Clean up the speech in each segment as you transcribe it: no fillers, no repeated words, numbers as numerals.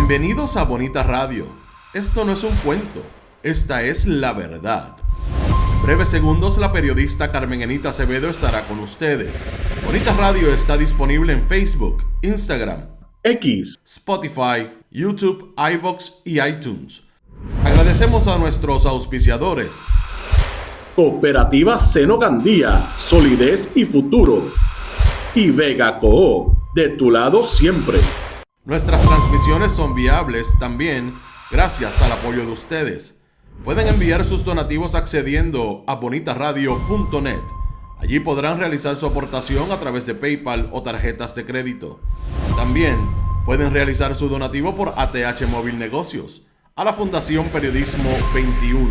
Bienvenidos a Bonita Radio. Esto no es un cuento, esta es la verdad. En breves segundos la periodista Carmen Enita Acevedo estará con ustedes. Bonita Radio está disponible en Facebook, Instagram, X, Spotify, YouTube, iVoox y iTunes. Agradecemos a nuestros auspiciadores. Cooperativa Seno Gandía, solidez y futuro. Y Vega Coop, de tu lado siempre. Nuestras transmisiones son viables también gracias al apoyo de ustedes. Pueden enviar sus donativos accediendo a bonitaradio.net. Allí podrán realizar su aportación a través de PayPal o tarjetas de crédito. También pueden realizar su donativo por ATH Móvil Negocios a la Fundación Periodismo 21.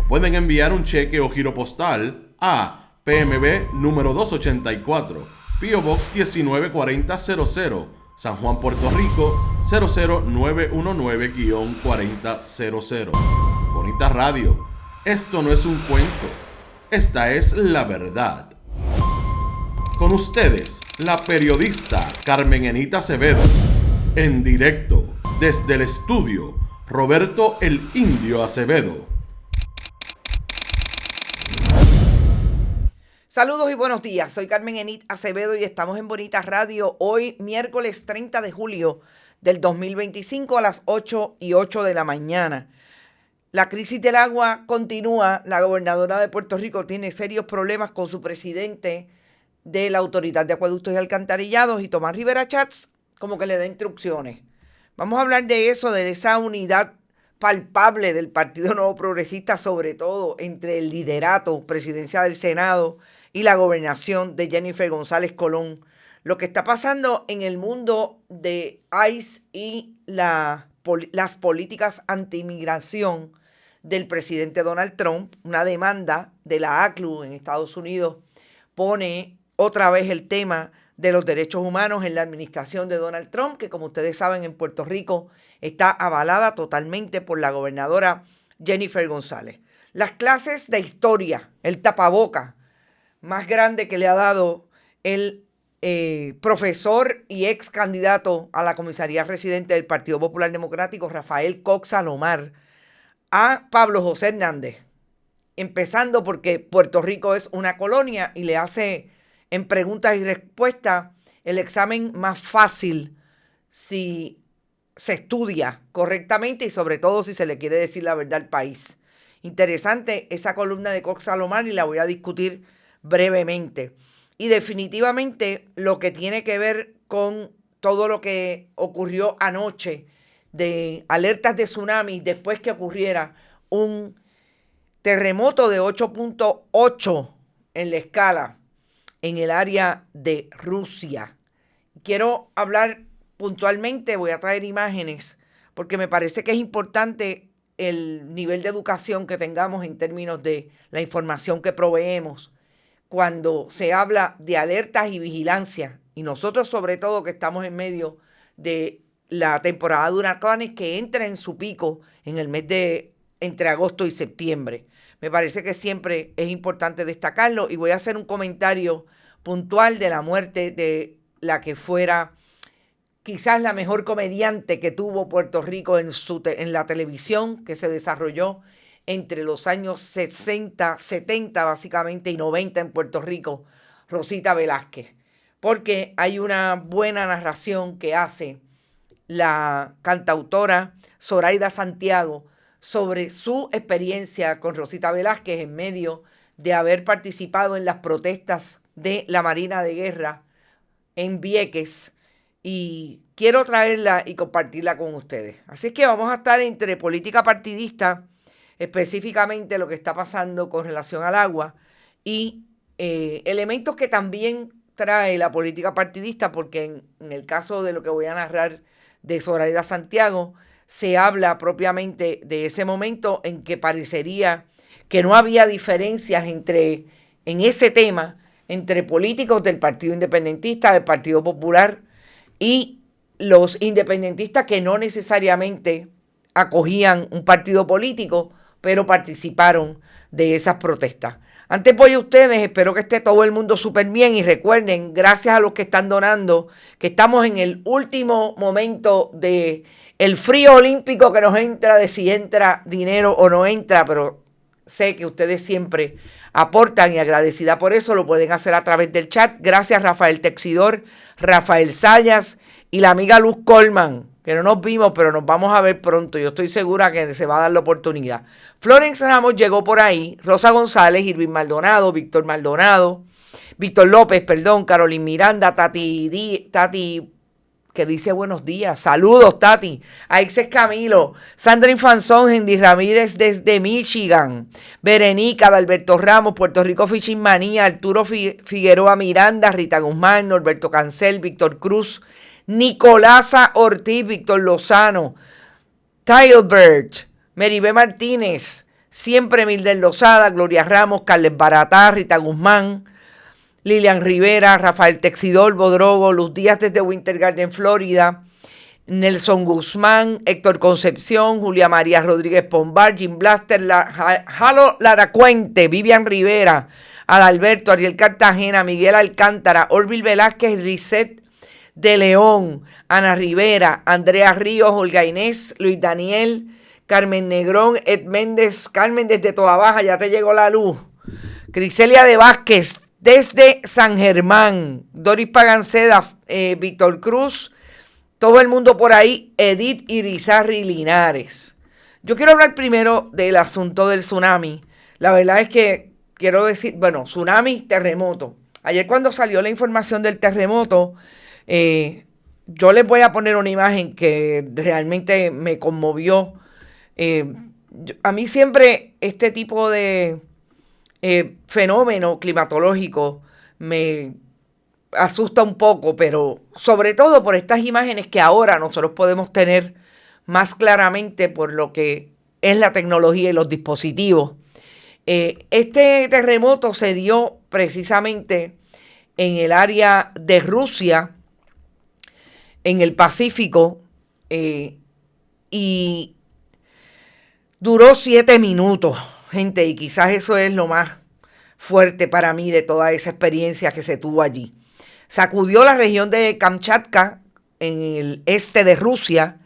O pueden enviar un cheque o giro postal a PMB número 284, P.O. Box 194000, San Juan, Puerto Rico 00919-4000. Bonita Radio, esto no es un cuento, esta es la verdad. Con ustedes, la periodista Carmen Enita Acevedo, en directo desde el estudio Roberto el Indio Acevedo. Saludos y buenos días, soy Carmen Enita Acevedo y estamos en Bonita Radio hoy miércoles 30 de julio del 2025 a las 8:08 de la mañana. La crisis del agua continúa, la gobernadora de Puerto Rico tiene serios problemas con su presidente de la Autoridad de Acueductos y Alcantarillados y Tomás Rivera Chats como que le da instrucciones. Vamos a hablar de eso, de esa unidad palpable del Partido Nuevo Progresista, sobre todo entre el liderato presidencial del Senado y la gobernación de Jennifer González Colón. Lo que está pasando en el mundo de ICE y las políticas anti-inmigración del presidente Donald Trump, una demanda de la ACLU en Estados Unidos, pone otra vez el tema de los derechos humanos en la administración de Donald Trump, que como ustedes saben en Puerto Rico está avalada totalmente por la gobernadora Jennifer González. Las clases de historia, el tapaboca más grande que le ha dado el profesor y ex candidato a la comisaría residente del Partido Popular Democrático, Rafael Cox Salomar, a Pablo José Hernández, empezando porque Puerto Rico es una colonia y le hace en preguntas y respuestas el examen más fácil si se estudia correctamente y sobre todo si se le quiere decir la verdad al país. Interesante esa columna de Cox Salomar y la voy a discutir brevemente. Y definitivamente lo que tiene que ver con todo lo que ocurrió anoche de alertas de tsunami después que ocurriera un terremoto de 8.8 en la escala en el área de Rusia. Quiero hablar puntualmente, voy a traer imágenes porque me parece que es importante el nivel de educación que tengamos en términos de la información que proveemos cuando se habla de alertas y vigilancia, y nosotros sobre todo que estamos en medio de la temporada de huracanes que entra en su pico en el mes de entre agosto y septiembre. Me parece que siempre es importante destacarlo y voy a hacer un comentario puntual de la muerte de la que fuera quizás la mejor comediante que tuvo Puerto Rico en la televisión, que se desarrolló entre los años 60, 70 básicamente y 90 en Puerto Rico, Rosita Velázquez, porque hay una buena narración que hace la cantautora Zoraida Santiago sobre su experiencia con Rosita Velázquez en medio de haber participado en las protestas de la Marina de Guerra en Vieques, y quiero traerla y compartirla con ustedes. Así es que vamos a estar entre política partidista, específicamente lo que está pasando con relación al agua, y elementos que también trae la política partidista, porque en el caso de lo que voy a narrar de Zoraida Santiago, se habla propiamente de ese momento en que parecería que no había diferencias en ese tema entre políticos del Partido Independentista, del Partido Popular y los independentistas que no necesariamente acogían un partido político, pero participaron de esas protestas. Antes voy a ustedes, espero que esté todo el mundo súper bien y recuerden, gracias a los que están donando, que estamos en el último momento de el frío olímpico que nos entra, de si entra dinero o no entra, pero sé que ustedes siempre aportan y agradecida por eso, lo pueden hacer a través del chat. Gracias Rafael Texidor, Rafael Sayas y la amiga Luz Colman, que no nos vimos, pero nos vamos a ver pronto. Yo estoy segura que se va a dar la oportunidad. Florence Ramos llegó por ahí, Rosa González, Irving Maldonado, Víctor López, Carolyn Miranda, Tati, que dice buenos días. Saludos, Tati. Aixes Camilo, Sandra Infanzón, Hendy Ramírez desde Michigan, Berenica, Alberto Ramos, Puerto Rico Fishing Manía, Arturo Figueroa Miranda, Rita Guzmán, Norberto Cancel, Víctor Cruz, Nicolasa Ortiz, Víctor Lozano, Tilbert, Meribé Martínez, siempre Mildred Lozada, Gloria Ramos, Carles Baratá, Rita Guzmán, Lilian Rivera, Rafael Texidor, Bodrogo, Luz Díaz desde Winter Garden, Florida, Nelson Guzmán, Héctor Concepción, Julia María Rodríguez Pombar, Jim Blaster, Jalo Laracuente, Vivian Rivera, Adalberto, Ariel Cartagena, Miguel Alcántara, Orville Velázquez, Lisette de León, Ana Rivera, Andrea Ríos, Olga Inés, Luis Daniel, Carmen Negrón, Ed Méndez, Carmen desde Toa Baja, ya te llegó la luz, Criselia de Vázquez desde San Germán, Doris Paganceda, Víctor Cruz, todo el mundo por ahí, Edith Irizarry Linares. Yo quiero hablar primero del asunto del tsunami. La verdad es que quiero decir, tsunami, terremoto. Ayer cuando salió la información del terremoto, yo les voy a poner una imagen que realmente me conmovió. A mí siempre este tipo de fenómeno climatológico me asusta un poco, pero sobre todo por estas imágenes que ahora nosotros podemos tener más claramente por lo que es la tecnología y los dispositivos. Este terremoto se dio precisamente en el área de Rusia, en el Pacífico, y duró 7 minutos, gente, y quizás eso es lo más fuerte para mí de toda esa experiencia que se tuvo allí. Sacudió la región de Kamchatka, en el este de Rusia,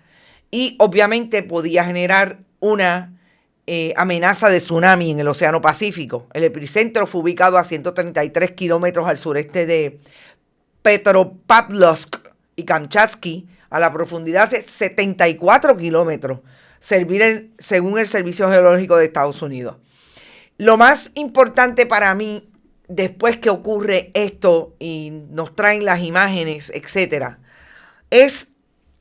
y obviamente podía generar una amenaza de tsunami en el Océano Pacífico. El epicentro fue ubicado a 133 kilómetros al sureste de Petropavlovsk y Kamchatsky, a la profundidad de 74 kilómetros, según el Servicio Geológico de Estados Unidos. Lo más importante para mí, después que ocurre esto y nos traen las imágenes, etcétera, es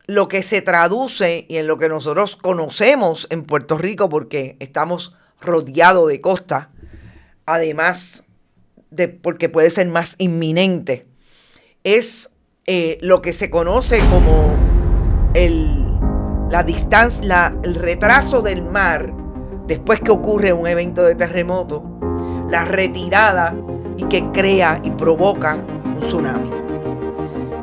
lo que se traduce y en lo que nosotros conocemos en Puerto Rico, porque estamos rodeados de costa, además de porque puede ser más inminente, es lo que se conoce como el retraso del mar después que ocurre un evento de terremoto, la retirada y que crea y provoca un tsunami.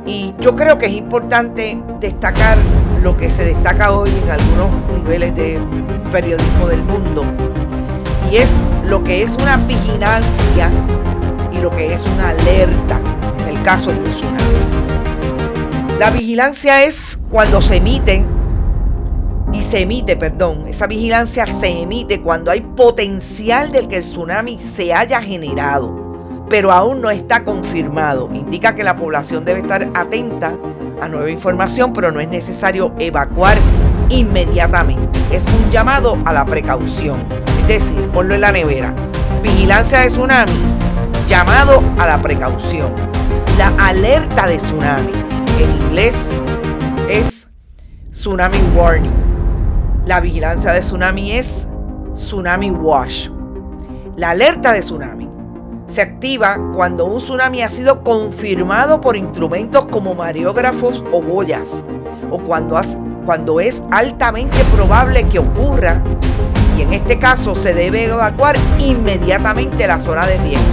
Y yo creo que es importante destacar lo que se destaca hoy en algunos niveles de periodismo del mundo, y es lo que es una vigilancia y lo que es una alerta en el caso del tsunami. La vigilancia es cuando esa vigilancia se emite cuando hay potencial de que el tsunami se haya generado, pero aún no está confirmado. Indica que la población debe estar atenta a nueva información, pero no es necesario evacuar inmediatamente. Es un llamado a la precaución. Es decir, ponlo en la nevera. Vigilancia de tsunami, llamado a la precaución. La alerta de tsunami, en inglés, es tsunami warning. La vigilancia de tsunami es tsunami watch. La alerta de tsunami se activa cuando un tsunami ha sido confirmado por instrumentos como mareógrafos o boyas, o cuando es altamente probable que ocurra, y en este caso se debe evacuar inmediatamente la zona de riesgo,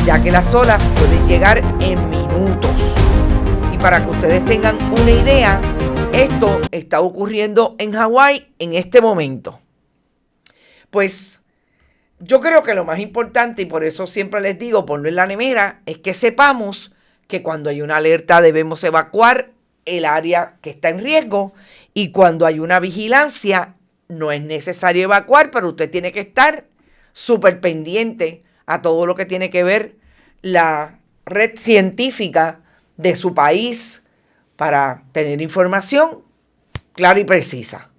ya que las olas pueden llegar en minutos. Y para que ustedes tengan una idea, esto está ocurriendo en Hawái en este momento. Pues yo creo que lo más importante, y por eso siempre les digo, ponlo en la nevera, es que sepamos que cuando hay una alerta debemos evacuar el área que está en riesgo, y cuando hay una vigilancia no es necesario evacuar, pero usted tiene que estar súper pendiente a todo lo que tiene que ver la red científica de su país para tener información clara y precisa.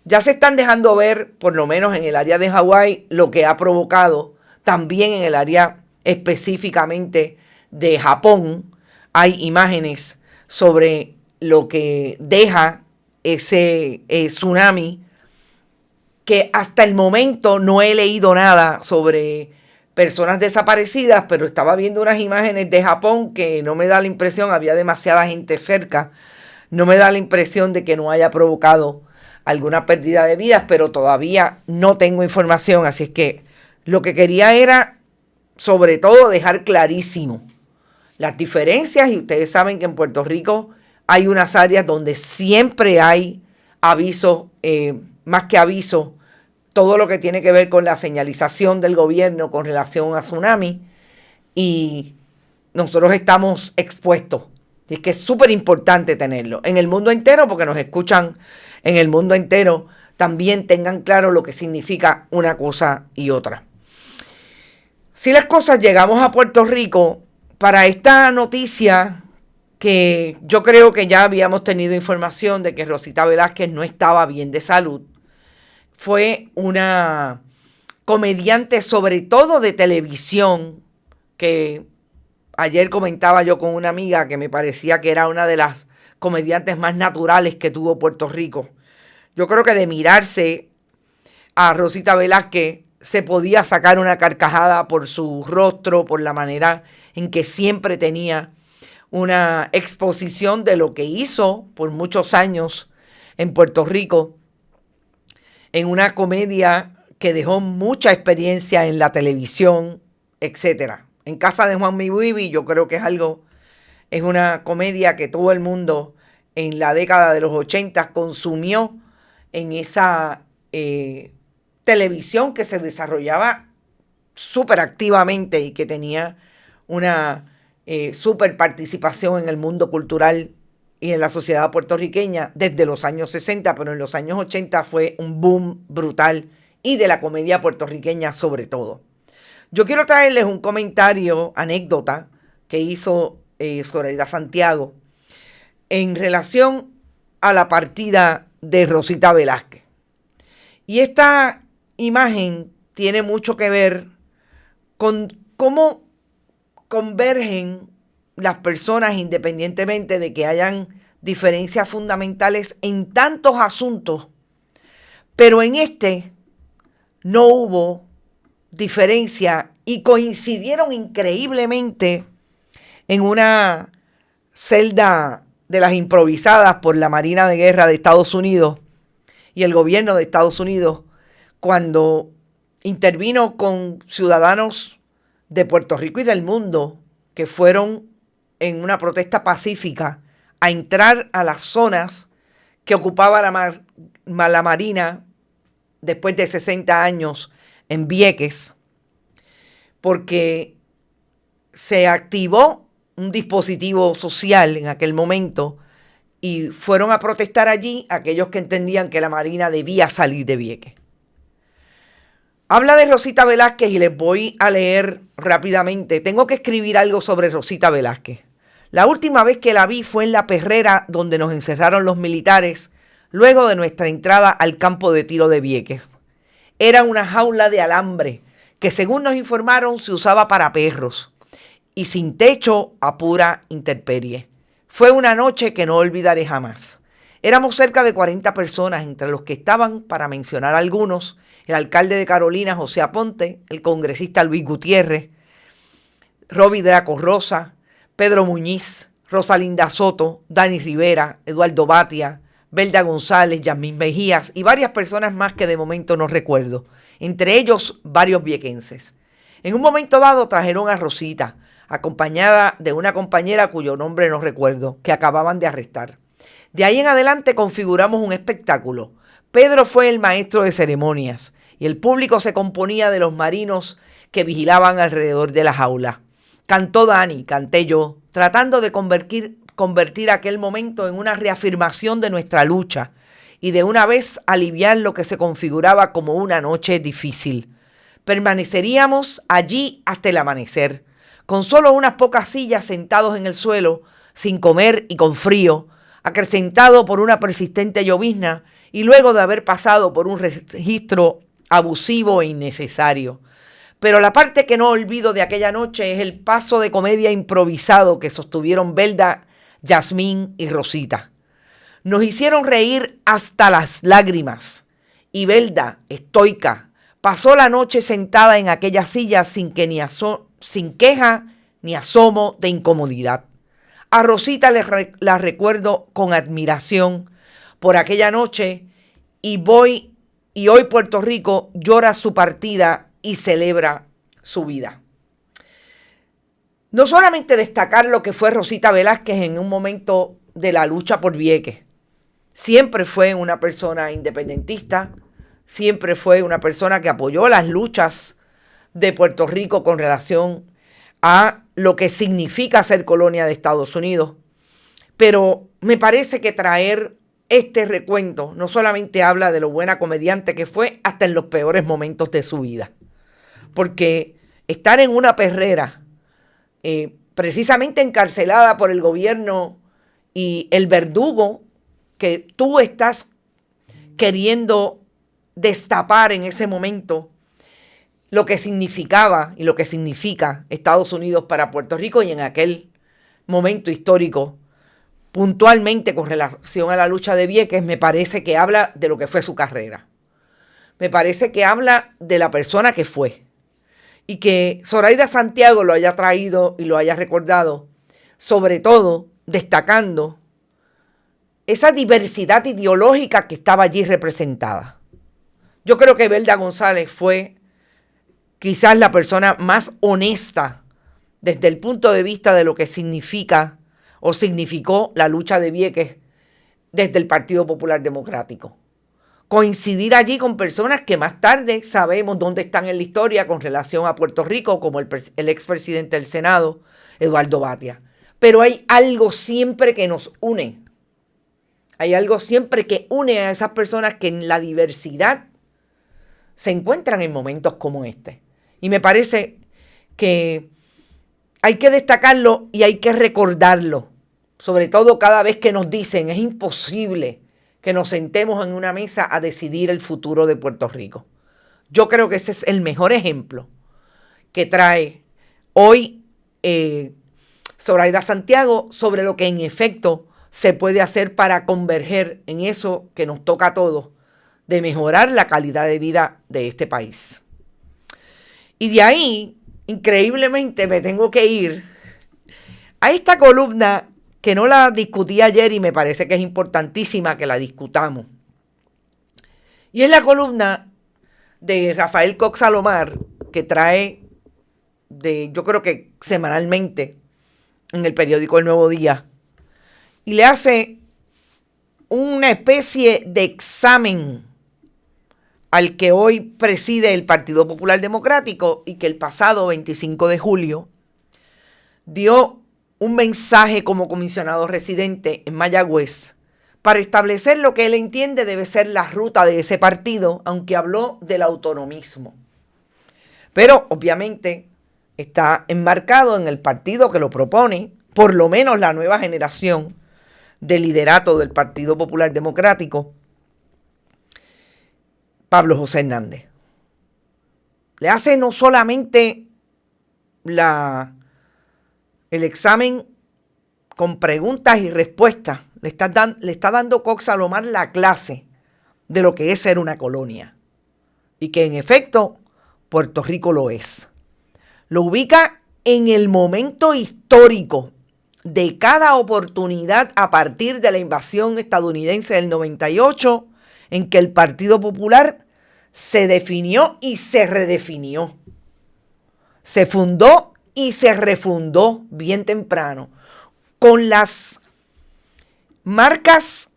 Ya se están dejando ver, por lo menos en el área de Hawái, lo que ha provocado. También en el área específicamente de Japón hay imágenes sobre lo que deja ese tsunami, que hasta el momento no he leído nada sobre personas desaparecidas, pero estaba viendo unas imágenes de Japón que no me da la impresión, había demasiada gente cerca, no me da la impresión de que no haya provocado alguna pérdida de vidas, pero todavía no tengo información, así es que lo que quería era, sobre todo, dejar clarísimo las diferencias, y ustedes saben que en Puerto Rico hay unas áreas donde siempre hay avisos, más que avisos, todo lo que tiene que ver con la señalización del gobierno con relación a tsunami, y nosotros estamos expuestos. Es que es súper importante tenerlo en el mundo entero, porque nos escuchan en el mundo entero. También tengan claro lo que significa una cosa y otra. Si las cosas, llegamos a Puerto Rico para esta noticia, que yo creo que ya habíamos tenido información de que Rosita Velázquez no estaba bien de salud. Fue una comediante, sobre todo de televisión, que ayer comentaba yo con una amiga que me parecía que era una de las comediantes más naturales que tuvo Puerto Rico. Yo creo que de mirarse a Rosita Velázquez se podía sacar una carcajada por su rostro, por la manera en que siempre tenía una exposición de lo que hizo por muchos años en Puerto Rico, en una comedia que dejó mucha experiencia en la televisión, etcétera. En Casa de Juan Mibuibi, yo creo que es una comedia que todo el mundo en la década de los 80 consumió en esa televisión que se desarrollaba súper activamente y que tenía una súper participación en el mundo cultural y en la sociedad puertorriqueña desde los años 60, pero en los años 80 fue un boom brutal, y de la comedia puertorriqueña sobre todo. Yo quiero traerles un comentario, anécdota, que hizo Zoraida Santiago en relación a la partida de Rosita Velázquez. Y esta imagen tiene mucho que ver con cómo convergen las personas independientemente de que hayan diferencias fundamentales en tantos asuntos, pero en este no hubo diferencia y coincidieron increíblemente en una celda de las improvisadas por la Marina de Guerra de Estados Unidos y el gobierno de Estados Unidos, cuando intervino con ciudadanos de Puerto Rico y del mundo que fueron en una protesta pacífica a entrar a las zonas que ocupaba la Marina después de 60 años en Vieques, porque se activó un dispositivo social en aquel momento y fueron a protestar allí aquellos que entendían que la Marina debía salir de Vieques. Habla de Rosita Velázquez y les voy a leer rápidamente. Tengo que escribir algo sobre Rosita Velázquez. La última vez que la vi fue en la perrera donde nos encerraron los militares luego de nuestra entrada al campo de tiro de Vieques. Era una jaula de alambre que, según nos informaron, se usaba para perros y sin techo a pura intemperie. Fue una noche que no olvidaré jamás. Éramos cerca de 40 personas, entre los que estaban, para mencionar algunos, el alcalde de Carolina, José Aponte, el congresista Luis Gutiérrez, Roby Draco Rosa, Pedro Muñiz, Rosalinda Soto, Dani Rivera, Eduardo Batia, Belda González, Yasmín Mejías y varias personas más que de momento no recuerdo, entre ellos varios viequenses. En un momento dado trajeron a Rosita, acompañada de una compañera cuyo nombre no recuerdo, que acababan de arrestar. De ahí en adelante configuramos un espectáculo. Pedro fue el maestro de ceremonias y el público se componía de los marinos que vigilaban alrededor de la jaula. Cantó Dani, canté yo, tratando de convertir aquel momento en una reafirmación de nuestra lucha y de una vez aliviar lo que se configuraba como una noche difícil. Permaneceríamos allí hasta el amanecer, con solo unas pocas sillas sentados en el suelo, sin comer y con frío, acrecentado por una persistente llovizna y luego de haber pasado por un registro abusivo e innecesario. Pero la parte que no olvido de aquella noche es el paso de comedia improvisado que sostuvieron Belda, Yasmín y Rosita. Nos hicieron reír hasta las lágrimas y Belda, estoica, pasó la noche sentada en aquella silla sin queja ni asomo de incomodidad. A Rosita la recuerdo con admiración por aquella noche y hoy Puerto Rico llora su partida y celebra su vida. No solamente destacar lo que fue Rosita Velázquez en un momento de la lucha por Vieques. Siempre fue una persona independentista, siempre fue una persona que apoyó las luchas de Puerto Rico con relación a lo que significa ser colonia de Estados Unidos. Pero me parece que traer este recuento no solamente habla de lo buena comediante que fue hasta en los peores momentos de su vida. Porque estar en una perrera, precisamente encarcelada por el gobierno y el verdugo que tú estás queriendo destapar en ese momento, lo que significaba y lo que significa Estados Unidos para Puerto Rico y en aquel momento histórico, puntualmente con relación a la lucha de Vieques, me parece que habla de lo que fue su carrera. Me parece que habla de la persona que fue. Y que Zoraida Santiago lo haya traído y lo haya recordado, sobre todo destacando esa diversidad ideológica que estaba allí representada. Yo creo que Belda González fue quizás la persona más honesta desde el punto de vista de lo que significa o significó la lucha de Vieques desde el Partido Popular Democrático. Coincidir allí con personas que más tarde sabemos dónde están en la historia con relación a Puerto Rico, como el expresidente del Senado, Eduardo Batia. Pero hay algo siempre que nos une. Hay algo siempre que une a esas personas que en la diversidad se encuentran en momentos como este. Y me parece que hay que destacarlo y hay que recordarlo. Sobre todo cada vez que nos dicen es imposible que nos sentemos en una mesa a decidir el futuro de Puerto Rico. Yo creo que ese es el mejor ejemplo que trae hoy Zoraida Santiago sobre lo que en efecto se puede hacer para converger en eso que nos toca a todos, de mejorar la calidad de vida de este país. Y de ahí, increíblemente, me tengo que ir a esta columna que no la discutí ayer y me parece que es importantísima que la discutamos. Y es la columna de Rafael Cox Salomar, que trae yo creo que semanalmente en el periódico El Nuevo Día, y le hace una especie de examen al que hoy preside el Partido Popular Democrático y que el pasado 25 de julio dio un mensaje como comisionado residente en Mayagüez para establecer lo que él entiende debe ser la ruta de ese partido, aunque habló del autonomismo. Pero obviamente está enmarcado en el partido que lo propone, por lo menos la nueva generación de liderato del Partido Popular Democrático, Pablo José Hernández. Le hace no solamente el examen con preguntas y respuestas, le está dando Cox Salomar la clase de lo que es ser una colonia. Y que en efecto Puerto Rico lo es. Lo ubica en el momento histórico de cada oportunidad a partir de la invasión estadounidense del 98, en que el Partido Popular se definió y se redefinió. Se fundó y se refundó bien temprano, con las marcas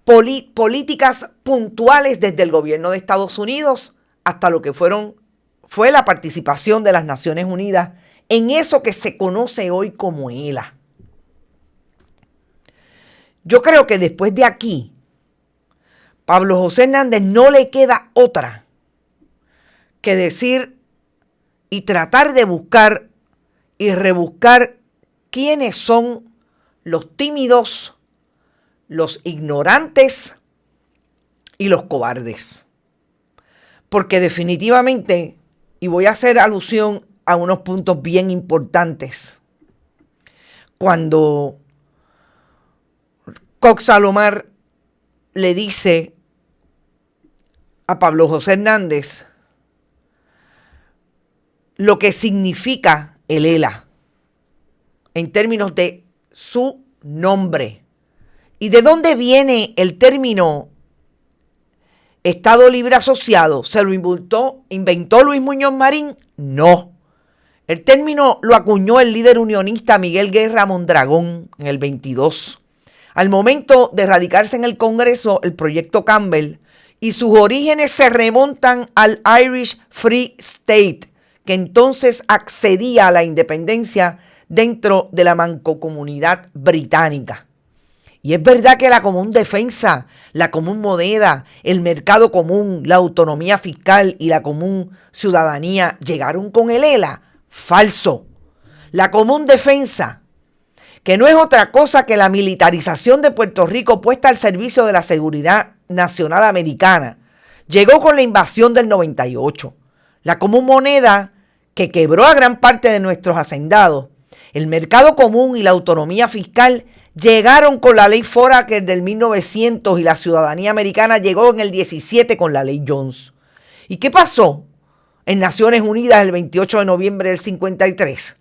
políticas puntuales desde el gobierno de Estados Unidos hasta lo que fue la participación de las Naciones Unidas en eso que se conoce hoy como ELA. Yo creo que después de aquí, Pablo José Hernández no le queda otra que decir y tratar de buscar y rebuscar quiénes son los tímidos, los ignorantes y los cobardes. Porque definitivamente, y voy a hacer alusión a unos puntos bien importantes, cuando Cox Salomar le dice a Pablo José Hernández lo que significa el ELA en términos de su nombre. ¿Y de dónde viene el término Estado Libre Asociado? ¿Se lo inventó Luis Muñoz Marín? No. El término lo acuñó el líder unionista Miguel Guerra Mondragón en el 22. Al momento de radicarse en el Congreso el proyecto Campbell, y sus orígenes se remontan al Irish Free State, que entonces accedía a la independencia dentro de la mancomunidad británica. Y es verdad que la común defensa, la común moneda, el mercado común, la autonomía fiscal y la común ciudadanía llegaron con el ELA. Falso. La común defensa, que no es otra cosa que la militarización de Puerto Rico puesta al servicio de la seguridad nacional americana, llegó con la invasión del 98. La común moneda, que quebró a gran parte de nuestros hacendados, el mercado común y la autonomía fiscal llegaron con la ley Foraker del 1900 y la ciudadanía americana llegó en el 17 con la ley Jones. ¿Y qué pasó en Naciones Unidas el 28 de noviembre del 53?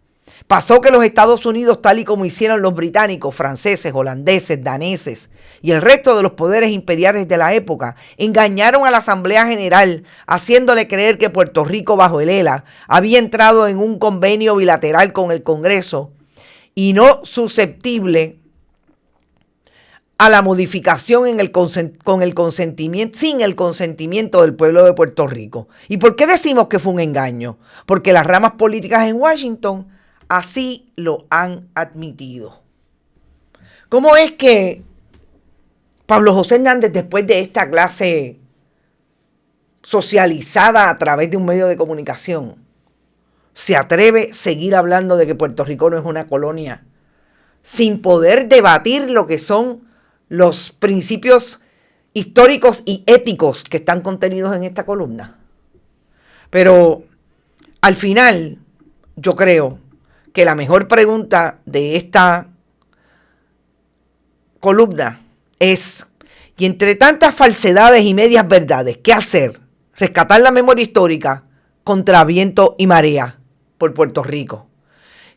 Pasó que los Estados Unidos, tal y como hicieron los británicos, franceses, holandeses, daneses y el resto de los poderes imperiales de la época, engañaron a la Asamblea General, haciéndole creer que Puerto Rico, bajo el ELA, había entrado en un convenio bilateral con el Congreso y no susceptible a la modificación sin el consentimiento del pueblo de Puerto Rico. ¿Y por qué decimos que fue un engaño? Porque las ramas políticas en Washington así lo han admitido. ¿Cómo es que Pablo José Hernández, después de esta clase socializada a través de un medio de comunicación, se atreve a seguir hablando de que Puerto Rico no es una colonia, sin poder debatir lo que son los principios históricos y éticos que están contenidos en esta columna? Pero al final, yo creo que la mejor pregunta de esta columna es, y entre tantas falsedades y medias verdades, ¿qué hacer? Rescatar la memoria histórica contra viento y marea por Puerto Rico.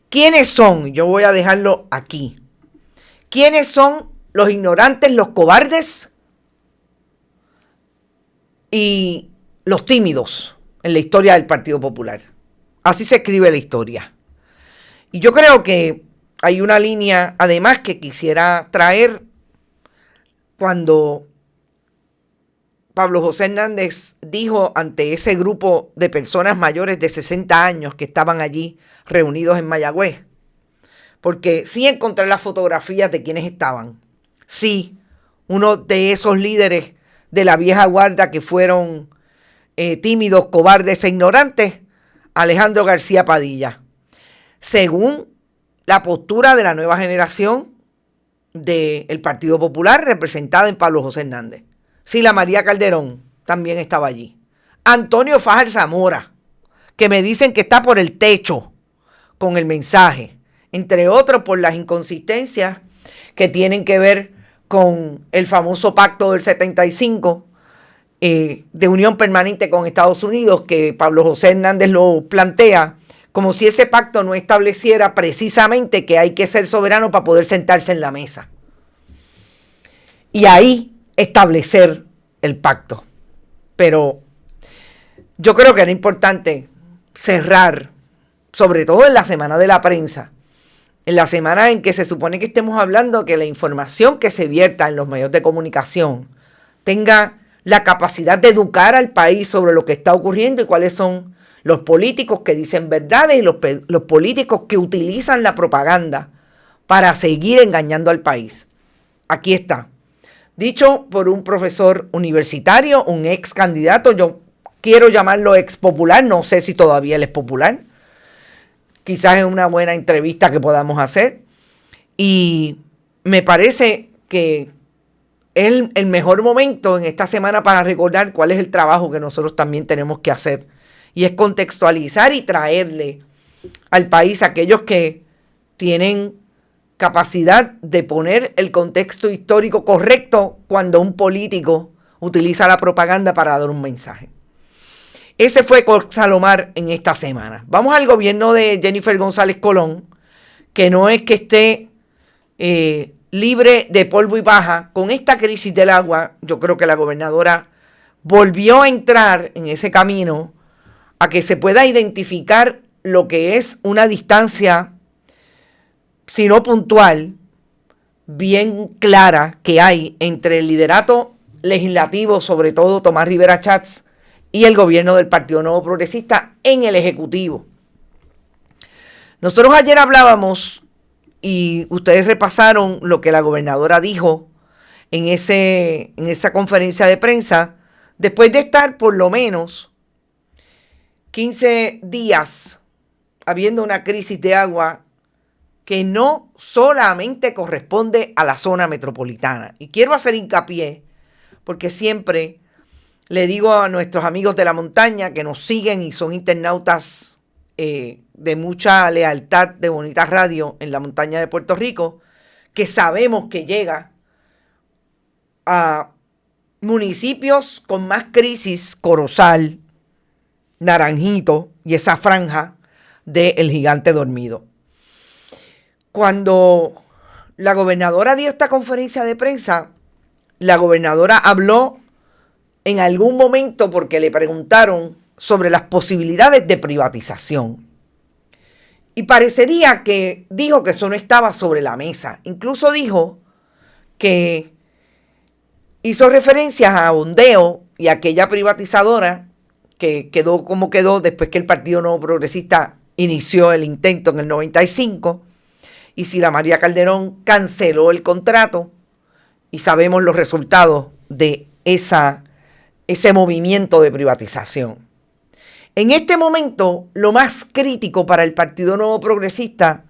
¿Quiénes son? Yo voy a dejarlo aquí. ¿Quiénes son los ignorantes, los cobardes y los tímidos en la historia del Partido Popular? Así se escribe la historia. Y yo creo que hay una línea, además, que quisiera traer cuando Pablo José Hernández dijo ante ese grupo de personas mayores de 60 años que estaban allí reunidos en Mayagüez. Porque sí encontré las fotografías de quienes estaban. Sí, uno de esos líderes de la vieja guardia que fueron tímidos, cobardes e ignorantes, Alejandro García Padilla. Según la postura de la nueva generación del Partido Popular, representada en Pablo José Hernández. Sila María Calderón también estaba allí. Antonio Fajar Zamora, que me dicen que está por el techo con el mensaje, entre otros por las inconsistencias que tienen que ver con el famoso pacto del 75 de unión permanente con Estados Unidos, que Pablo José Hernández lo plantea como si ese pacto no estableciera precisamente que hay que ser soberano para poder sentarse en la mesa. Y ahí establecer el pacto. Pero yo creo que era importante cerrar, sobre todo en la semana de la prensa, en la semana en que se supone que estemos hablando que la información que se vierta en los medios de comunicación tenga la capacidad de educar al país sobre lo que está ocurriendo y cuáles son los políticos que dicen verdades y los políticos que utilizan la propaganda para seguir engañando al país. Aquí está. Dicho por un profesor universitario, un ex candidato, yo quiero llamarlo ex popular, no sé si todavía él es popular. Quizás es una buena entrevista que podamos hacer. Y me parece que es el mejor momento en esta semana para recordar cuál es el trabajo que nosotros también tenemos que hacer. Y es contextualizar y traerle al país a aquellos que tienen capacidad de poner el contexto histórico correcto cuando un político utiliza la propaganda para dar un mensaje. Ese fue Salomar en esta semana. Vamos al gobierno de Jennifer González Colón, que no es que esté libre de polvo y paja. Con esta crisis del agua, yo creo que la gobernadora volvió a entrar en ese camino a que se pueda identificar lo que es una distancia, si no puntual, bien clara que hay entre el liderato legislativo, sobre todo Tomás Rivera Chats, y el gobierno del Partido Nuevo Progresista en el Ejecutivo. Nosotros ayer hablábamos y ustedes repasaron lo que la gobernadora dijo en esa conferencia de prensa, después de estar por lo menos 15 días habiendo una crisis de agua que no solamente corresponde a la zona metropolitana. Y quiero hacer hincapié, porque siempre le digo a nuestros amigos de la montaña que nos siguen y son internautas de mucha lealtad de Bonita Radio en la montaña de Puerto Rico, que sabemos que llega a municipios con más crisis: Corozal, Naranjito y esa franja del Gigante Dormido. Cuando la gobernadora dio esta conferencia de prensa, la gobernadora habló en algún momento porque le preguntaron sobre las posibilidades de privatización. Y parecería que dijo que eso no estaba sobre la mesa. Incluso dijo que hizo referencias a Ondeo y a aquella privatizadora que quedó como quedó después que el Partido Nuevo Progresista inició el intento en el 95. Y Sila María Calderón canceló el contrato y sabemos los resultados de ese movimiento de privatización. En este momento, lo más crítico para el Partido Nuevo Progresista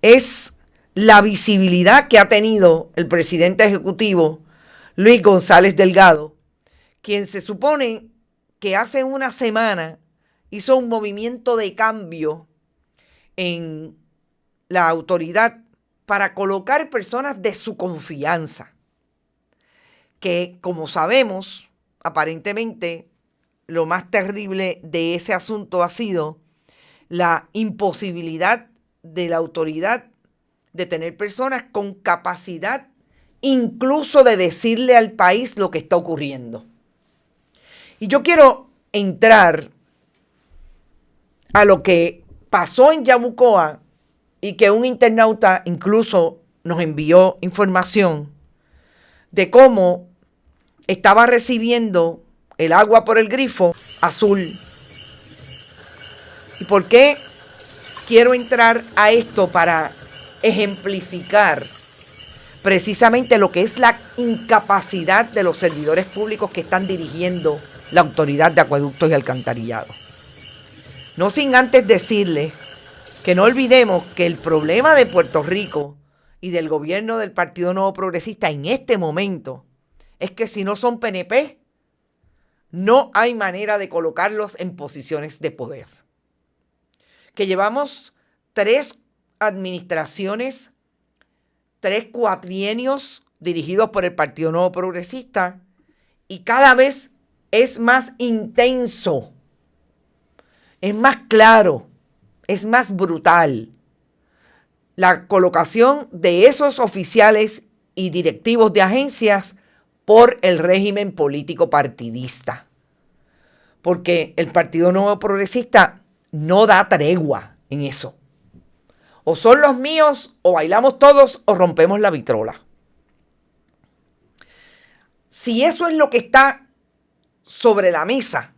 es la visibilidad que ha tenido el presidente ejecutivo, Luis González Delgado, quien se supone que hace una semana hizo un movimiento de cambio en la autoridad para colocar personas de su confianza, que, como sabemos, aparentemente lo más terrible de ese asunto ha sido la imposibilidad de la autoridad de tener personas con capacidad incluso de decirle al país lo que está ocurriendo. Y yo quiero entrar a lo que pasó en Yabucoa y que un internauta incluso nos envió información de cómo estaba recibiendo el agua por el grifo azul. ¿Y por qué quiero entrar a esto? Para ejemplificar precisamente lo que es la incapacidad de los servidores públicos que están dirigiendo la Autoridad de Acueductos y Alcantarillado. No sin antes decirles que no olvidemos que el problema de Puerto Rico y del gobierno del Partido Nuevo Progresista en este momento es que si no son PNP, no hay manera de colocarlos en posiciones de poder. Que llevamos 3 administraciones, 3 cuatrienios dirigidos por el Partido Nuevo Progresista y cada vez es más intenso, es más claro, es más brutal la colocación de esos oficiales y directivos de agencias por el régimen político partidista. Porque el Partido Nuevo Progresista no da tregua en eso. O son los míos, o bailamos todos, o rompemos la vitrola. Si eso es lo que está sobre la mesa,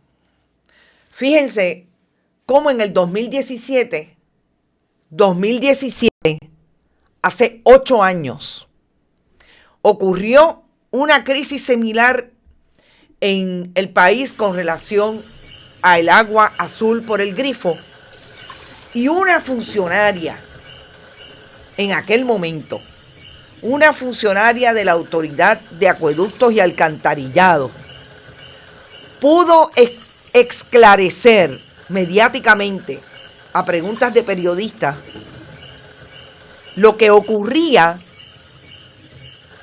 fíjense cómo en el 2017, hace 8 años, ocurrió una crisis similar en el país con relación al agua azul por el grifo, y una funcionaria en aquel momento, una funcionaria de la Autoridad de Acueductos y Alcantarillado, pudo esclarecer mediáticamente a preguntas de periodistas lo que ocurría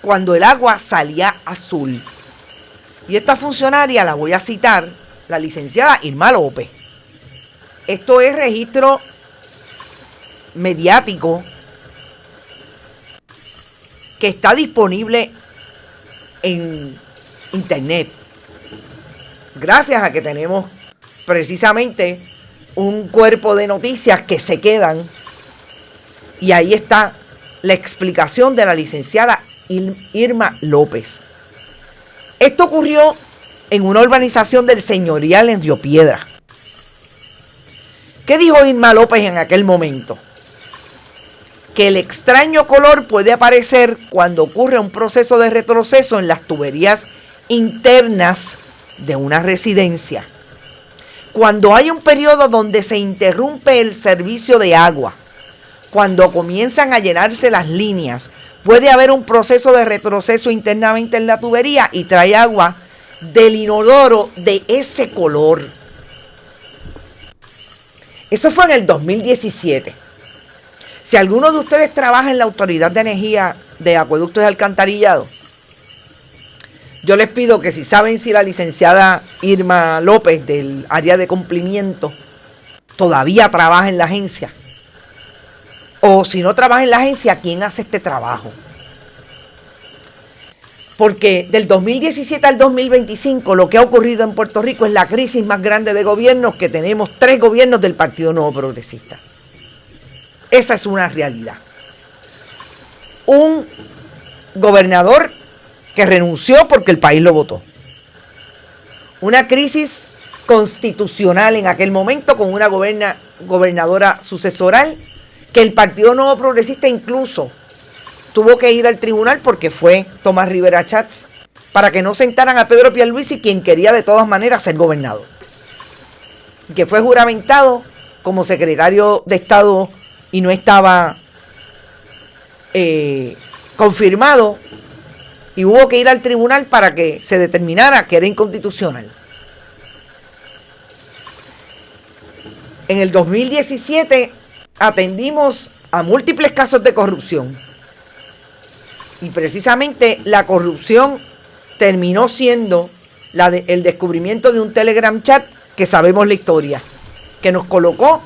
cuando el agua salía azul. Y esta funcionaria, la voy a citar, la licenciada Irma López. Esto es registro mediático que está disponible en internet, gracias a que tenemos precisamente un cuerpo de noticias que se quedan, y ahí está la explicación de la licenciada Irma López. Esto ocurrió en una urbanización del Señorial en Río Piedra. ¿Qué dijo Irma López en aquel momento? Que el extraño color puede aparecer cuando ocurre un proceso de retroceso en las tuberías internas de una residencia. Cuando hay un periodo donde se interrumpe el servicio de agua, cuando comienzan a llenarse las líneas, puede haber un proceso de retroceso internamente en la tubería y trae agua del inodoro de ese color. Eso fue en el 2017. Si alguno de ustedes trabaja en la Autoridad de Energía de Acueductos y Alcantarillado, yo les pido que si saben si la licenciada Irma López del área de cumplimiento todavía trabaja en la agencia, o si no trabaja en la agencia, ¿quién hace este trabajo? Porque del 2017 al 2025 lo que ha ocurrido en Puerto Rico es la crisis más grande de gobiernos que tenemos 3 gobiernos del Partido Nuevo Progresista. Esa es una realidad. Un gobernador que renunció porque el país lo votó. Una crisis constitucional en aquel momento con una gobernadora sucesoral que el Partido Nuevo Progresista incluso tuvo que ir al tribunal porque fue Tomás Rivera Chats para que no sentaran a Pedro Pierluisi, quien quería de todas maneras ser gobernador. Que fue juramentado como secretario de Estado y no estaba confirmado, y hubo que ir al tribunal para que se determinara que era inconstitucional. En el 2017 atendimos a múltiples casos de corrupción, y precisamente la corrupción terminó siendo el descubrimiento de un Telegram chat que sabemos la historia, que nos colocó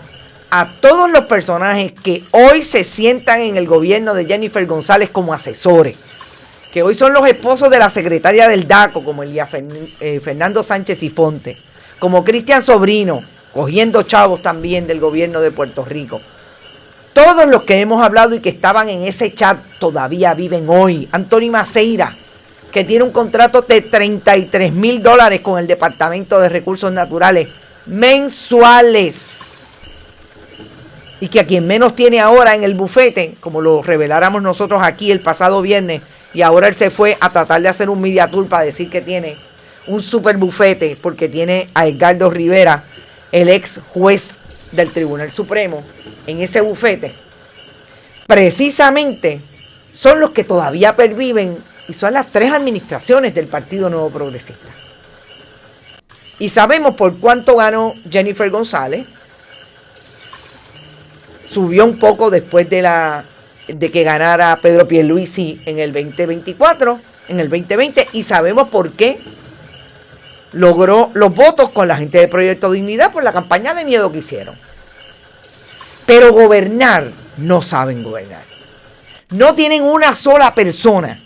a todos los personajes que hoy se sientan en el gobierno de Jennifer González como asesores, que hoy son los esposos de la secretaria del DACO, como Fernando Sánchez y Fonte, como Cristian Sobrino, cogiendo chavos también del gobierno de Puerto Rico. Todos los que hemos hablado y que estaban en ese chat todavía viven hoy. Anthony Maceira, que tiene un contrato de $33,000 con el Departamento de Recursos Naturales mensuales, y que a quien menos tiene ahora en el bufete, como lo reveláramos nosotros aquí el pasado viernes, y ahora él se fue a tratar de hacer un media tour para decir que tiene un super bufete, porque tiene a Edgardo Rivera, el ex juez del Tribunal Supremo, en ese bufete. Precisamente son los que todavía perviven, y son las 3 administraciones del Partido Nuevo Progresista. Y sabemos por cuánto ganó Jennifer González. Subió un poco después de que ganara Pedro Pierluisi en el 2024, en el 2020, y sabemos por qué logró los votos con la gente de Proyecto Dignidad por la campaña de miedo que hicieron. Pero gobernar, no saben gobernar. No tienen una sola persona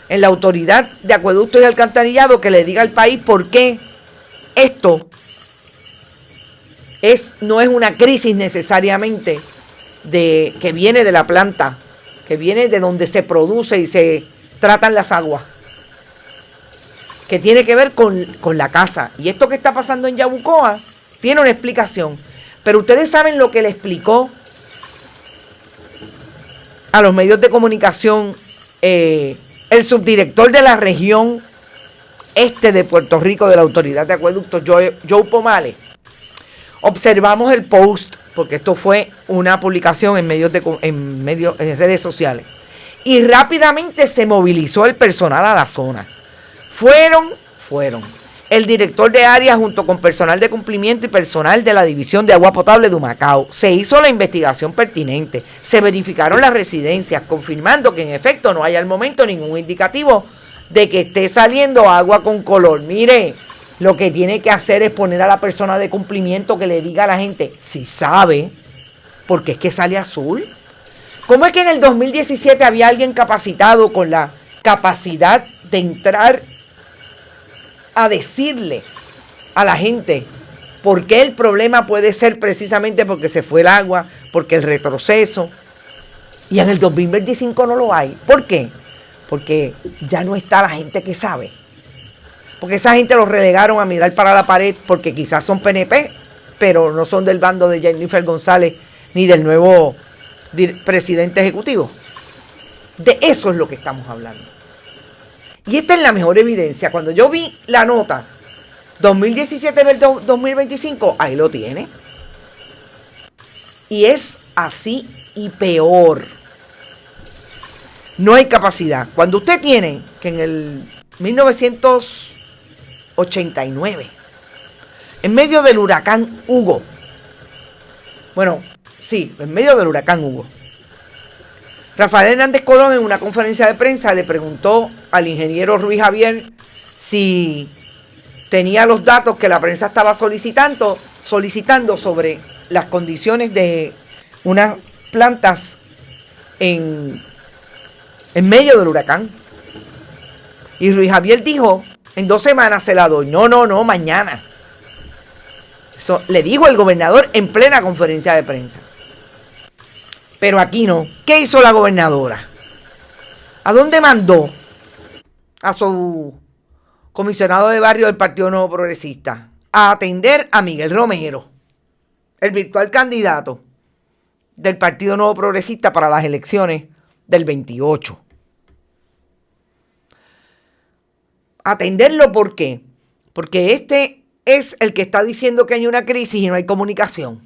en la Autoridad de Acueductos y Alcantarillado que le diga al país por qué esto no es una crisis necesariamente que viene de la planta, que viene de donde se produce y se tratan las aguas, que tiene que ver con la casa. Y esto que está pasando en Yabucoa tiene una explicación. Pero ustedes saben lo que le explicó a los medios de comunicación el subdirector de la región este de Puerto Rico de la Autoridad de Acueductos, Joe Pomales. Observamos el post, porque esto fue una publicación en en redes sociales. Y rápidamente se movilizó el personal a la zona. Fueron el director de área junto con personal de cumplimiento y personal de la División de Agua Potable de Humacao. Se hizo la investigación pertinente, se verificaron las residencias, confirmando que en efecto no hay al momento ningún indicativo de que esté saliendo agua con color. Mire, lo que tiene que hacer es poner a la persona de cumplimiento que le diga a la gente si sabe, porque es que sale azul. ¿Cómo es que en el 2017 había alguien capacitado con la capacidad de entrar a decirle a la gente por qué el problema puede ser precisamente porque se fue el agua, porque el retroceso, y en el 2025 no lo hay? ¿Por qué? Porque ya no está la gente que sabe. Porque esa gente los relegaron a mirar para la pared porque quizás son PNP, pero no son del bando de Jennifer González ni del nuevo presidente ejecutivo. De eso es lo que estamos hablando. Y esta es la mejor evidencia. Cuando yo vi la nota 2017-2025, ahí lo tiene. Y es así y peor. No hay capacidad. Cuando usted tiene que en el 1989, en medio del huracán Hugo, Rafael Hernández Colón en una conferencia de prensa le preguntó al ingeniero Ruiz Javier si tenía los datos que la prensa estaba solicitando sobre las condiciones de unas plantas en medio del huracán. Y Ruiz Javier dijo, en 2 semanas se la doy. No, mañana. Eso le dijo el gobernador en plena conferencia de prensa. Pero aquí no. ¿Qué hizo la gobernadora? ¿A dónde mandó a su comisionado de barrio del Partido Nuevo Progresista? A atender a Miguel Romero, el virtual candidato del Partido Nuevo Progresista para las elecciones del 28. Atenderlo, ¿por qué? Porque este es el que está diciendo que hay una crisis y no hay comunicación.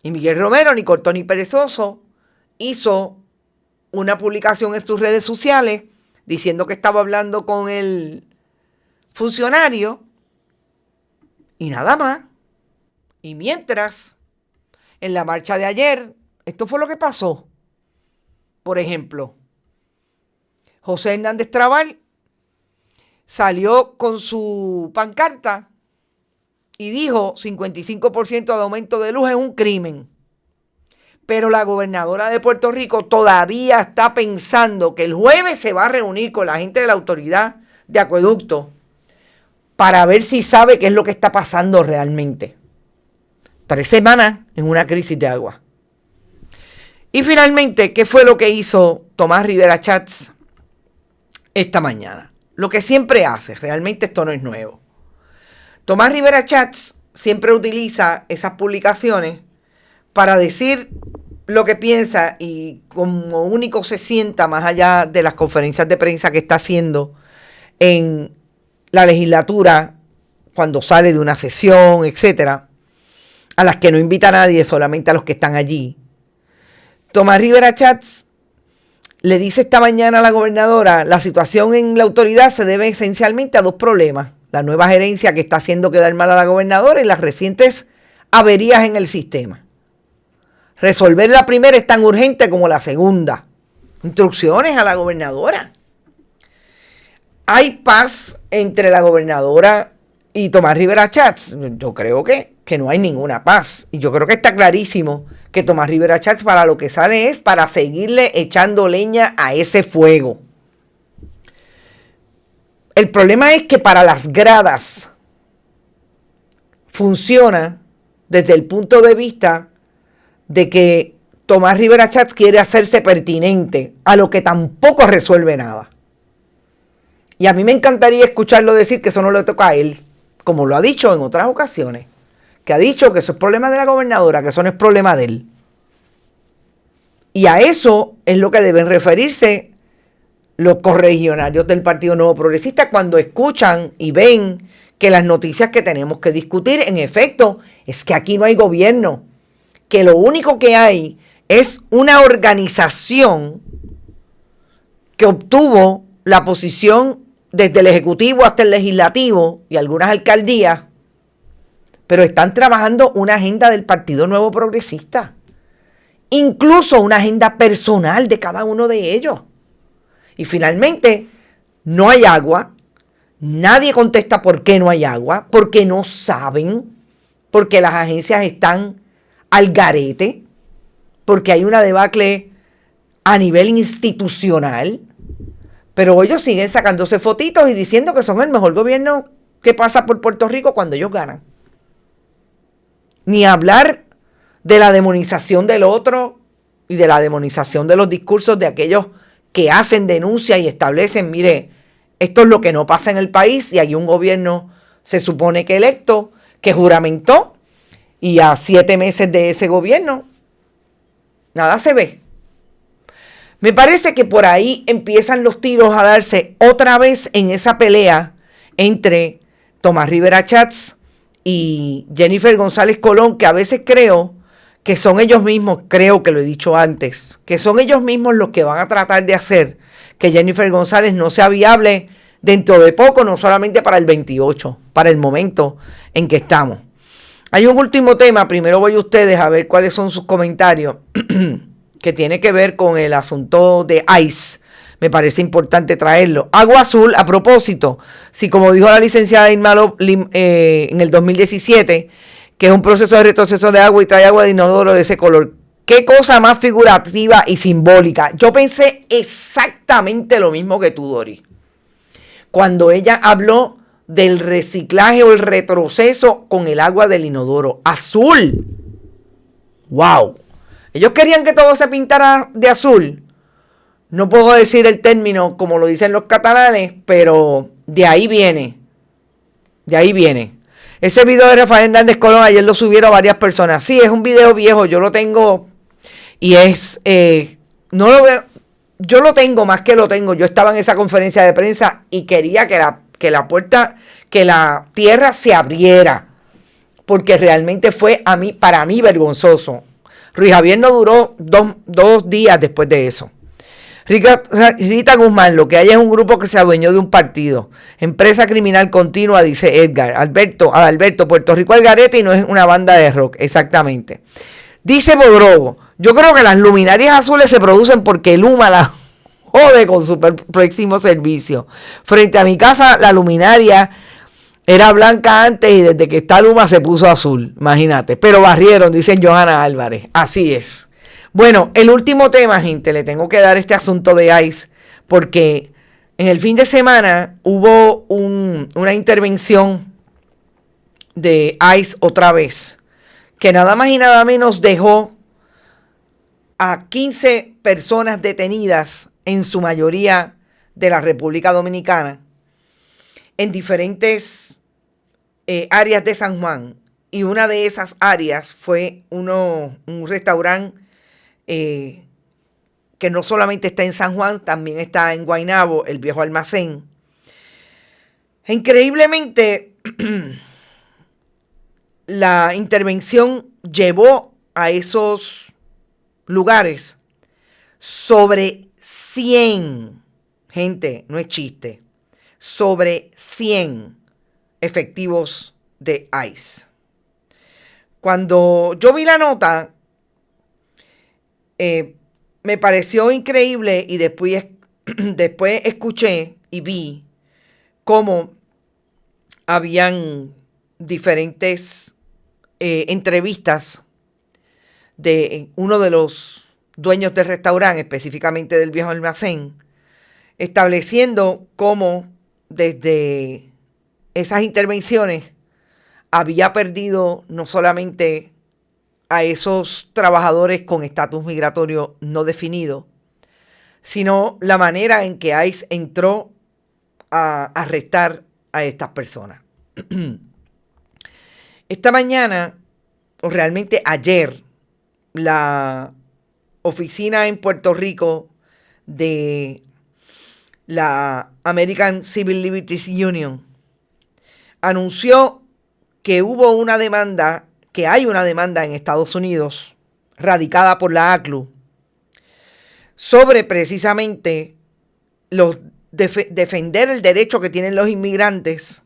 Y Miguel Romero, ni cortó ni perezoso, hizo una publicación en sus redes sociales diciendo que estaba hablando con el funcionario y nada más. Y mientras, en la marcha de ayer, esto fue lo que pasó. Por ejemplo, José Hernández Trabal salió con su pancarta y dijo 55% de aumento de luz es un crimen. Pero la gobernadora de Puerto Rico todavía está pensando que el jueves se va a reunir con la gente de la Autoridad de Acueducto para ver si sabe qué es lo que está pasando realmente. 3 semanas en una crisis de agua. Y finalmente, ¿qué fue lo que hizo Tomás Rivera Schatz esta mañana? Lo que siempre hace, realmente esto no es nuevo. Tomás Rivera Schatz siempre utiliza esas publicaciones para decir lo que piensa y como único se sienta más allá de las conferencias de prensa que está haciendo en la legislatura cuando sale de una sesión, etcétera, a las que no invita a nadie, solamente a los que están allí. Tomás Rivera Schatz le dice esta mañana a la gobernadora, la situación en la autoridad se debe esencialmente a 2 problemas. La nueva gerencia que está haciendo quedar mal a la gobernadora y las recientes averías en el sistema. Resolver la primera es tan urgente como la segunda. Instrucciones a la gobernadora. ¿Hay paz entre la gobernadora y Tomás Rivera Schatz? Yo creo que no hay ninguna paz. Y yo creo que está clarísimo que Tomás Rivera Schatz para lo que sale es para seguirle echando leña a ese fuego. El problema es que para las gradas funciona desde el punto de vista de que Tomás Rivera Schatz quiere hacerse pertinente a lo que tampoco resuelve nada. Y a mí me encantaría escucharlo decir que eso no le toca a él, como lo ha dicho en otras ocasiones, que ha dicho que eso es problema de la gobernadora, que eso no es problema de él. Y a eso es lo que deben referirse los correligionarios del Partido Nuevo Progresista cuando escuchan y ven que las noticias que tenemos que discutir, en efecto, es que aquí no hay gobierno, que lo único que hay es una organización que obtuvo la posición desde el Ejecutivo hasta el Legislativo y algunas alcaldías, pero están trabajando una agenda del Partido Nuevo Progresista, incluso una agenda personal de cada uno de ellos. Y finalmente, no hay agua, nadie contesta por qué no hay agua, porque no saben, porque las agencias están al garete, porque hay una debacle a nivel institucional, pero ellos siguen sacándose fotitos y diciendo que son el mejor gobierno que pasa por Puerto Rico cuando ellos ganan. Ni hablar de la demonización del otro y de la demonización de los discursos de aquellos que hacen denuncia y establecen, mire, esto es lo que no pasa en el país y hay un gobierno, se supone que electo, que juramentó y a 7 meses de ese gobierno, nada se ve. Me parece que por ahí empiezan los tiros a darse otra vez en esa pelea entre Tomás Rivera Schatz y Jennifer González Colón, que a veces creo que son ellos mismos, creo que lo he dicho antes, que son ellos mismos los que van a tratar de hacer que Jennifer González no sea viable dentro de poco, no solamente para el 28, para el momento en que estamos. Hay un último tema, primero voy a ustedes a ver cuáles son sus comentarios, que tiene que ver con el asunto de ICE. Me parece importante traerlo. Agua Azul, a propósito, si como dijo la licenciada Irma en el 2017, que es un proceso de retroceso de agua y trae agua de inodoro de ese color. Qué cosa más figurativa y simbólica. Yo pensé exactamente lo mismo que tú, Dori, cuando ella habló del reciclaje o el retroceso con el agua del inodoro azul. ¡Wow! Ellos querían que todo se pintara de azul. No puedo decir el término como lo dicen los catalanes, pero de ahí viene. De ahí viene. Ese video de Rafael Hernández Colón ayer lo subieron varias personas. Sí, es un video viejo, yo lo tengo y es, no lo veo, yo lo tengo más que lo tengo. Yo estaba en esa conferencia de prensa y quería que la puerta, que la tierra se abriera, porque realmente fue para mí vergonzoso. Ruiz Javier no duró dos días después de eso. Rita Guzmán, lo que hay es un grupo que se adueñó de un partido. Empresa criminal continua, dice Edgar. Adalberto, Puerto Rico al garete y no es una banda de rock. Exactamente. Dice Bodrogo, yo creo que las luminarias azules se producen porque Luma la jode con su próximo servicio. Frente a mi casa, la luminaria era blanca antes y desde que está Luma se puso azul. Imagínate. Pero barrieron, dice Johanna Álvarez. Así es. Bueno, el último tema, gente, le tengo que dar este asunto de ICE, porque en el fin de semana hubo una intervención de ICE otra vez, que nada más y nada menos dejó a 15 personas detenidas, en su mayoría de la República Dominicana, en diferentes áreas de San Juan. Y una de esas áreas fue un restaurante que no solamente está en San Juan, también está en Guaynabo, el Viejo Almacén. Increíblemente, la intervención llevó a esos lugares sobre 100, gente, no es chiste, sobre 100 efectivos de ICE. Cuando yo vi la nota, me pareció increíble y después escuché y vi cómo habían diferentes entrevistas de uno de los dueños del restaurante, específicamente del Viejo Almacén, estableciendo cómo desde esas intervenciones había perdido no solamente a esos trabajadores con estatus migratorio no definido, sino la manera en que ICE entró a arrestar a estas personas. Esta mañana, o realmente ayer, la oficina en Puerto Rico de la American Civil Liberties Union anunció que hubo una demanda, que hay una demanda en Estados Unidos radicada por la ACLU sobre precisamente defender el derecho que tienen los inmigrantes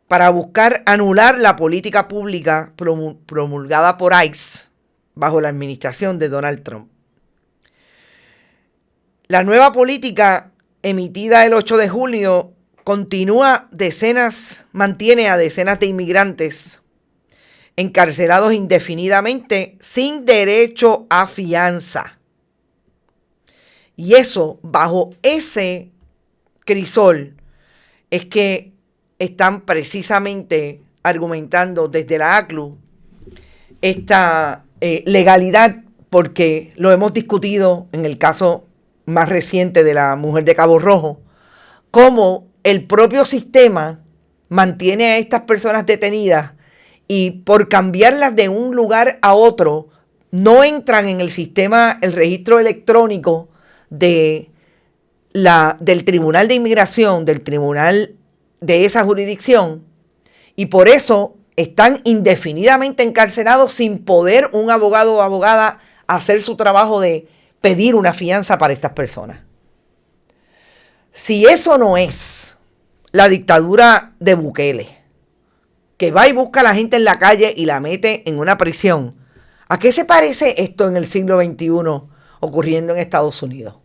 para buscar anular la política pública promulgada por ICE bajo la administración de Donald Trump. La nueva política emitida el 8 de julio mantiene a decenas de inmigrantes encarcelados indefinidamente sin derecho a fianza. Y eso, bajo ese crisol, es que están precisamente argumentando desde la ACLU esta legalidad, porque lo hemos discutido en el caso más reciente de la mujer de Cabo Rojo, cómo el propio sistema mantiene a estas personas detenidas y por cambiarlas de un lugar a otro no entran en el sistema, el registro electrónico del Tribunal de Inmigración, del tribunal de esa jurisdicción, y por eso están indefinidamente encarcelados sin poder un abogado o abogada hacer su trabajo de pedir una fianza para estas personas. Si eso no es la dictadura de Bukele, que va y busca a la gente en la calle y la mete en una prisión, ¿a qué se parece esto en el siglo XXI ocurriendo en Estados Unidos?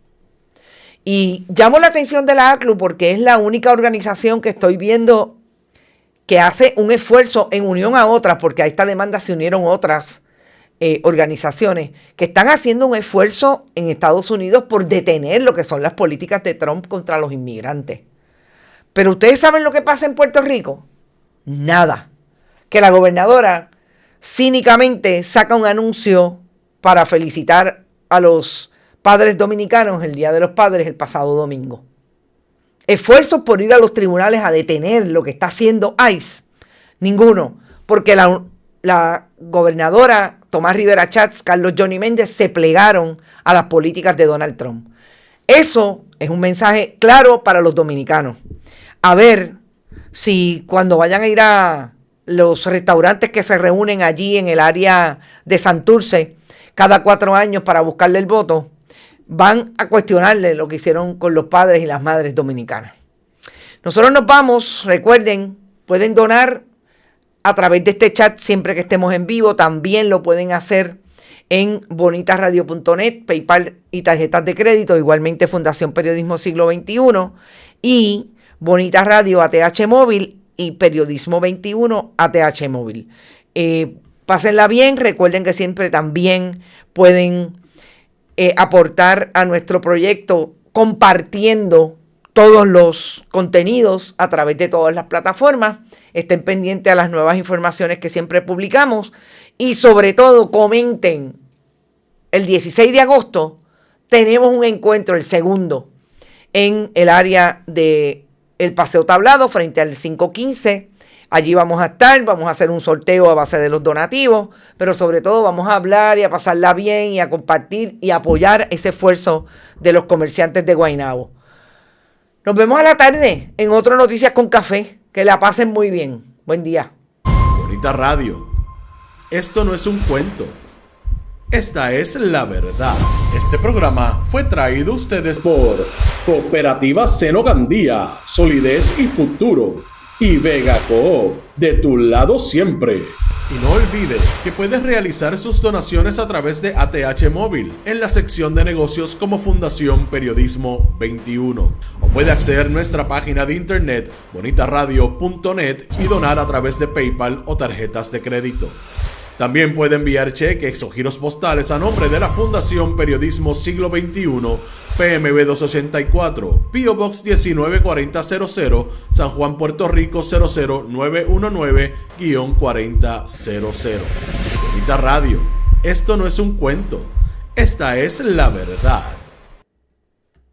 Y llamo la atención de la ACLU porque es la única organización que estoy viendo que hace un esfuerzo en unión a otras, porque a esta demanda se unieron otras organizaciones que están haciendo un esfuerzo en Estados Unidos por detener lo que son las políticas de Trump contra los inmigrantes. Pero ustedes saben lo que pasa en Puerto Rico. Nada. Que la gobernadora cínicamente saca un anuncio para felicitar a los padres dominicanos el Día de los Padres el pasado domingo. Esfuerzos por ir a los tribunales a detener lo que está haciendo ICE. Ninguno. Porque la gobernadora Tomás Rivera Chats, Carlos Johnny Méndez se plegaron a las políticas de Donald Trump. Eso es un mensaje claro para los dominicanos. A ver si cuando vayan a ir a los restaurantes que se reúnen allí en el área de Santurce cada 4 años para buscarle el voto, van a cuestionarle lo que hicieron con los padres y las madres dominicanas. Nosotros nos vamos, recuerden, pueden donar a través de este chat siempre que estemos en vivo. También lo pueden hacer en bonitasradio.net, PayPal y tarjetas de crédito, igualmente Fundación Periodismo Siglo XXI y Bonitas Radio ATH Móvil y Periodismo 21 ATH Móvil. Pásenla bien, recuerden que siempre también pueden aportar a nuestro proyecto compartiendo todos los contenidos a través de todas las plataformas. Estén pendientes a las nuevas informaciones que siempre publicamos y sobre todo comenten. El 16 de agosto tenemos un encuentro, el segundo, en el área de el Paseo Tablado frente al 515. Allí vamos a estar, vamos a hacer un sorteo a base de los donativos, pero sobre todo vamos a hablar y a pasarla bien y a compartir y apoyar ese esfuerzo de los comerciantes de Guaynabo. Nos vemos a la tarde en otro Noticias con Café. Que la pasen muy bien. Buen día. Bonita Radio. Esto no es un cuento. Esta es la verdad. Este programa fue traído a ustedes por Cooperativa Seno Gandía, Solidez y Futuro. Y Vega Coop, de tu lado siempre. Y no olvide que puedes realizar sus donaciones a través de ATH Móvil en la sección de negocios como Fundación Periodismo 21. O puede acceder a nuestra página de internet bonitasradio.net y donar a través de PayPal o tarjetas de crédito. También puede enviar cheques o giros postales a nombre de la Fundación Periodismo Siglo XXI, PMB 284, P.O. Box 194000, San Juan, Puerto Rico 00919-4000. Bonita Radio, esto no es un cuento, esta es la verdad.